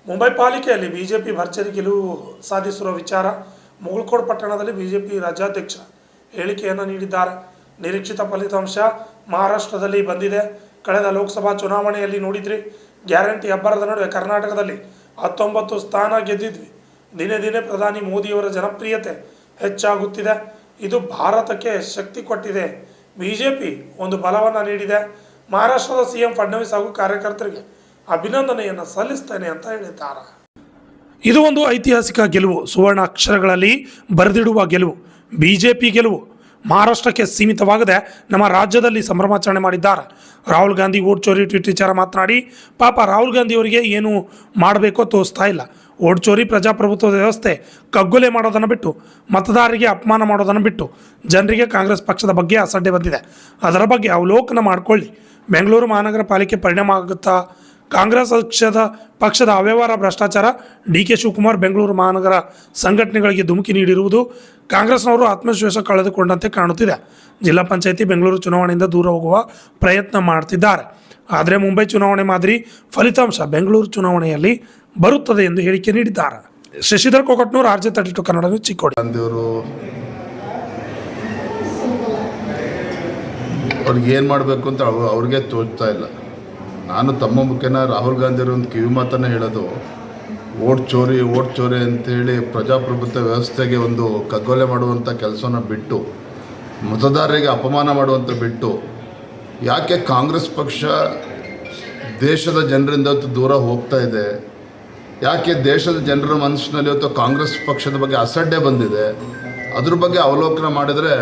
ಮುಂಬೈ ಪಾಲಿಕೆಯಲ್ಲಿ ಬಿಜೆಪಿ ಭರ್ಜರಿ ಗೆಲುವು ಸಾಧಿಸಿರುವ ವಿಚಾರ ಮುಗಳಕೋಡ್ ಪಟ್ಟಣದಲ್ಲಿ ಬಿಜೆಪಿ ರಾಜ್ಯಾಧ್ಯಕ್ಷ ಹೇಳಿಕೆಯನ್ನು ನೀಡಿದ್ದಾರೆ. ನಿರೀಕ್ಷಿತ ಫಲಿತಾಂಶ ಮಹಾರಾಷ್ಟ್ರದಲ್ಲಿ ಬಂದಿದೆ. ಕಳೆದ ಲೋಕಸಭಾ ಚುನಾವಣೆಯಲ್ಲಿ ನೋಡಿದ್ರಿ, ಗ್ಯಾರಂಟಿ ಅಬ್ಬರದ ನಡುವೆ ಕರ್ನಾಟಕದಲ್ಲಿ 19 ಸ್ಥಾನ ಗೆದ್ದಿದ್ವಿ. ದಿನೇ ದಿನೇ ಪ್ರಧಾನಿ ಮೋದಿಯವರ ಜನಪ್ರಿಯತೆ ಹೆಚ್ಚಾಗುತ್ತಿದೆ. ಇದು ಭಾರತಕ್ಕೆ ಶಕ್ತಿ ಕೊಟ್ಟಿದೆ. ಬಿಜೆಪಿ ಒಂದು ಬಲವನ್ನು ನೀಡಿದೆ. ಮಹಾರಾಷ್ಟ್ರದ ಸಿಎಂ ಫಡ್ನವೀಸ್ ಹಾಗೂ ಕಾರ್ಯಕರ್ತರಿಗೆ ಅಭಿನಂದನೆಯನ್ನು ಸಲ್ಲಿಸ್ತೇನೆ ಅಂತ ಹೇಳಿದ್ದಾರೆ. ಇದು ಒಂದು ಐತಿಹಾಸಿಕ ಗೆಲುವು, ಸುವರ್ಣ ಅಕ್ಷರಗಳಲ್ಲಿ ಬರೆದಿಡುವ ಗೆಲುವು. ಬಿಜೆಪಿ ಗೆಲುವು ಮಹಾರಾಷ್ಟ್ರಕ್ಕೆ ಸೀಮಿತವಾಗದೆ ನಮ್ಮ ರಾಜ್ಯದಲ್ಲಿ ಸಂಭ್ರಮಾಚರಣೆ ಮಾಡಿದ್ದಾರೆ. ರಾಹುಲ್ ಗಾಂಧಿ ವೋಟ್ ಚೋರಿ ಟ್ವೀಟ್ ವಿಚಾರ ಮಾತನಾಡಿ, ಪಾಪ ರಾಹುಲ್ ಗಾಂಧಿ ಅವರಿಗೆ ಏನು ಮಾಡಬೇಕೋ ತೋರಿಸ್ತಾ ಇಲ್ಲ. ವೋಟ್ ಚೋರಿ, ಪ್ರಜಾಪ್ರಭುತ್ವದ ವ್ಯವಸ್ಥೆ ಕಗ್ಗೊಲೆ ಮಾಡೋದನ್ನು ಬಿಟ್ಟು, ಮತದಾರರಿಗೆ ಅಪಮಾನ ಮಾಡೋದನ್ನು ಬಿಟ್ಟು ಜನರಿಗೆ ಕಾಂಗ್ರೆಸ್ ಪಕ್ಷದ ಬಗ್ಗೆ ಅಸಡ್ಡೆ ಬಂದಿದೆ. ಅದರ ಬಗ್ಗೆ ಅವಲೋಕನ ಮಾಡಿಕೊಳ್ಳಿ. ಬೆಂಗಳೂರು ಮಹಾನಗರ ಪಾಲಿಕೆ ಪರಿಣಾಮ ಆಗುತ್ತಾ? ಕಾಂಗ್ರೆಸ್ ಪಕ್ಷದ ಅವ್ಯವಹಾರ, ಭ್ರಷ್ಟಾಚಾರ, ಡಿ ಕೆ ಶಿವಕುಮಾರ್ ಬೆಂಗಳೂರು ಮಹಾನಗರ ಸಂಘಟನೆಗಳಿಗೆ ಧುಮುಕಿ ನೀಡಿರುವುದು ಕಾಂಗ್ರೆಸ್ನವರು ಆತ್ಮವಿಶ್ವಾಸ ಕಳೆದುಕೊಂಡಂತೆ ಕಾಣುತ್ತಿದೆ. ಜಿಲ್ಲಾ ಪಂಚಾಯಿತಿ ಬೆಂಗಳೂರು ಚುನಾವಣೆಯಿಂದ ದೂರ ಹೋಗುವ ಪ್ರಯತ್ನ ಮಾಡ್ತಿದ್ದಾರೆ. ಆದರೆ ಮುಂಬೈ ಚುನಾವಣೆ ಮಾದರಿ ಫಲಿತಾಂಶ ಬೆಂಗಳೂರು ಚುನಾವಣೆಯಲ್ಲಿ ಬರುತ್ತದೆ ಎಂದು ಹೇಳಿಕೆ ನೀಡಿದ್ದಾರೆ. Shashidhar Kokatnur, RJ32 Kannada news, Chikkodi. ಅವ್ರಿಗೆ ಏನು ಮಾಡಬೇಕು ಅಂತ ಅವ್ರಿಗೆ ತೋಚ್ತಾ ಇಲ್ಲ. ನಾನು ತಮ್ಮ ಮುಖ್ಯನ ರಾಹುಲ್ ಗಾಂಧಿಯವರು ಒಂದು ಕಿವಿ ಮಾತನ್ನು ಹೇಳೋದು, ಓಟ್ ಚೋರಿ ಅಂತೇಳಿ ಪ್ರಜಾಪ್ರಭುತ್ವ ವ್ಯವಸ್ಥೆಗೆ ಒಂದು ಕಗ್ಗೊಲೆ ಮಾಡುವಂಥ ಕೆಲಸನ ಬಿಟ್ಟು, ಮತದಾರರಿಗೆ ಅಪಮಾನ ಮಾಡುವಂಥ ಬಿಟ್ಟು, ಯಾಕೆ ಕಾಂಗ್ರೆಸ್ ಪಕ್ಷ ದೇಶದ ಜನರಿಂದ ದೂರ ಹೋಗ್ತಾ ಇದೆ, ಯಾಕೆ ದೇಶದ ಜನರ ಮನಸ್ಸಿನಲ್ಲಿ ಇವತ್ತು ಕಾಂಗ್ರೆಸ್ ಪಕ್ಷದ ಬಗ್ಗೆ ಅಸಡ್ಡೆ ಬಂದಿದೆ, ಅದ್ರ ಬಗ್ಗೆ ಅವಲೋಕನ ಮಾಡಿದರೆ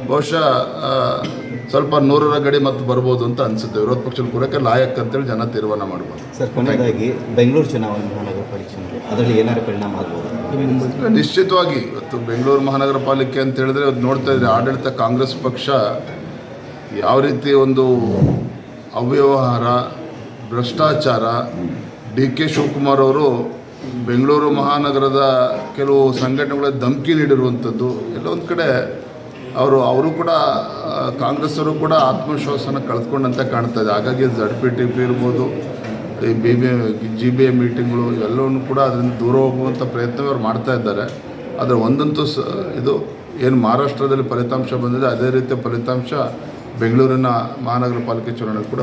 ಬಹುಶಃ ಸ್ವಲ್ಪ 100ರ ಗಡಿ ಮತ್ತು ಬರ್ಬೋದು ಅಂತ ಅನಿಸುತ್ತೆ. ವಿರೋಧ ಪಕ್ಷದ ಕೂರಕ್ಕೆ ಲಾಯಕ್ ಅಂತೇಳಿ ಜನ ತೀರ್ಮಾನ ಮಾಡ್ಬೋದು. ಸರ್, ಕೊನೆಯದಾಗಿ ಬೆಂಗಳೂರು ಚುನಾವಣೆ ಮಹಾನಗರ ಪಾಲಿಕೆ ಅದರಲ್ಲಿ ಏನಾದರೂ ಪರಿಣಾಮ ಆಗ್ಬೋದು? ನಿಶ್ಚಿತವಾಗಿ ಇವತ್ತು ಬೆಂಗಳೂರು ಮಹಾನಗರ ಪಾಲಿಕೆ ಅಂತ ಹೇಳಿದ್ರೆ ಇವತ್ತು ನೋಡ್ತಾ ಇದ್ರೆ ಆಡಳಿತ ಕಾಂಗ್ರೆಸ್ ಪಕ್ಷ ಯಾವ ರೀತಿ ಒಂದು ಅವ್ಯವಹಾರ, ಭ್ರಷ್ಟಾಚಾರ, ಡಿ ಕೆ ಶಿವಕುಮಾರ್ ಅವರು ಬೆಂಗಳೂರು ಮಹಾನಗರದ ಕೆಲವು ಸಂಘಟನೆಗಳ ಧಮಕಿ ನೀಡಿರುವಂಥದ್ದು ಎಲ್ಲ ಒಂದು ಕಡೆ ಅವರು ಕೂಡ ಕಾಂಗ್ರೆಸ್ಸವರು ಕೂಡ ಆತ್ಮವಿಶ್ವಾಸನ ಕಳೆದುಕೊಂಡಂತೆ ಕಾಣ್ತಾ ಇದೆ. ಹಾಗಾಗಿ ZPTP ಇರ್ಬೋದು, ಈ GBA ಮೀಟಿಂಗ್ಗಳು ಇವೆಲ್ಲವೂ ಕೂಡ ಅದರಿಂದ ದೂರ ಹೋಗುವಂಥ ಪ್ರಯತ್ನ ಅವ್ರು ಮಾಡ್ತಾ ಇದ್ದಾರೆ. ಆದರೆ ಒಂದಂತೂ ಇದು ಏನು ಮಹಾರಾಷ್ಟ್ರದಲ್ಲಿ ಫಲಿತಾಂಶ ಬಂದಿದೆ, ಅದೇ ರೀತಿಯ ಫಲಿತಾಂಶ ಬೆಂಗಳೂರಿನ ಮಹಾನಗರ ಪಾಲಿಕೆ ಚುನಾವಣೆ ಕೂಡ